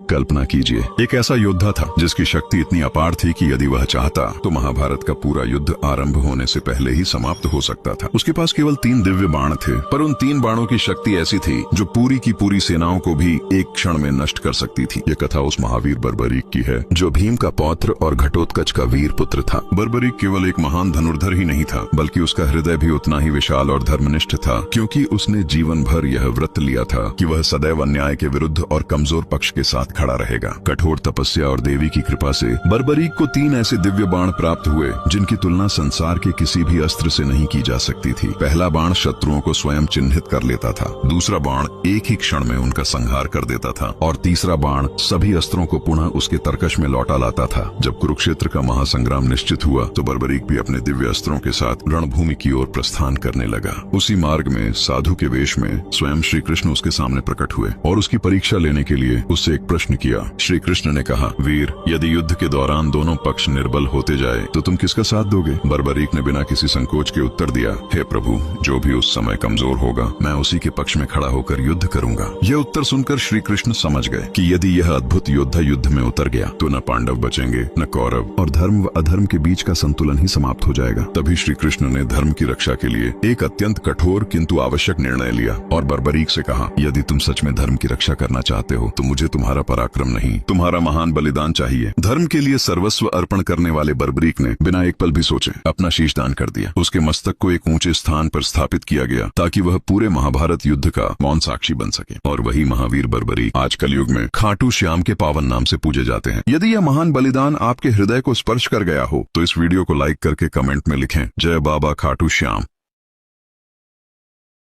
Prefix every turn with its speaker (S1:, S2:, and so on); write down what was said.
S1: कल्पना कीजिए, एक ऐसा योद्धा था जिसकी शक्ति इतनी अपार थी कि यदि वह चाहता तो महाभारत का पूरा युद्ध आरंभ होने से पहले ही समाप्त हो सकता था। उसके पास केवल 3 दिव्य बाण थे, पर उन 3 बाणों की शक्ति ऐसी थी जो पूरी की पूरी सेनाओं को भी एक क्षण में नष्ट कर सकती थी। ये कथा उस महावीर बर्बरीक की है जो भीम का पौत्र और घटोत्कच का वीर पुत्र था। बर्बरीक केवल एक महान धनुर्धर ही नहीं था, बल्कि उसका हृदय भी उतना ही विशाल और धर्मनिष्ठ था, क्योंकि उसने जीवन भर यह व्रत लिया था कि वह सदैव अन्याय के विरुद्ध और कमजोर पक्ष के साथ खड़ा रहेगा। कठोर तपस्या और देवी की कृपा से बर्बरीक को 3 ऐसे दिव्य बाण प्राप्त हुए जिनकी तुलना संसार के किसी भी अस्त्र से नहीं की जा सकती थी। पहला बाण शत्रुओं को स्वयं चिन्हित कर लेता था, दूसरा बाण एक ही क्षण में उनका संहार कर देता था, और तीसरा बाण सभी अस्त्रों को पुनः उसके तरकश में लौटा लाता था। जब कुरुक्षेत्र का महासंग्राम निश्चित हुआ तो बर्बरीक भी अपने दिव्य अस्त्रों के साथ रणभूमि की ओर प्रस्थान करने लगा। उसी मार्ग में साधु के वेश में स्वयं श्री कृष्ण उसके सामने प्रकट हुए और उसकी परीक्षा लेने के लिए उससे एक प्रश्न किया। श्री कृष्ण ने कहा, वीर, यदि युद्ध के दौरान दोनों पक्ष निर्बल होते जाए तो तुम किसका साथ दोगे? बर्बरीक ने बिना किसी संकोच के उत्तर दिया, हे प्रभु, जो भी उस समय कमजोर होगा मैं उसी के पक्ष में खड़ा होकर युद्ध करूंगा। यह उत्तर सुनकर श्री कृष्ण समझ गए कि यदि यह अद्भुत योद्धा युद्ध में उतर गया तो न पांडव बचेंगे न कौरव, और धर्म व अधर्म के बीच का संतुलन ही समाप्त हो जाएगा। तभी श्री कृष्ण ने धर्म की रक्षा के लिए एक अत्यंत कठोर किंतु आवश्यक निर्णय लिया और बर्बरीक से कहा, यदि तुम सच में धर्म की रक्षा करना चाहते हो तो मुझे तुम्हारा पराक्रम नहीं, तुम्हारा महान बलिदान चाहिए। धर्म के लिए सर्वस्व अर्पण करने वाले बर्बरीक ने बिना एक पल भी सोचे अपना शीश दान कर दिया। उसके मस्तक को एक ऊंचे स्थान पर स्थापित किया गया ताकि वह पूरे महाभारत युद्ध का मौन साक्षी बन सके। और वही महावीर बर्बरीक आज कलयुग में खाटू श्याम के पावन नाम से पूजे जाते हैं। यदि यह महान बलिदान आपके हृदय को स्पर्श कर गया हो तो इस वीडियो को लाइक करके कमेंट में लिखें, जय बाबा खाटू श्याम।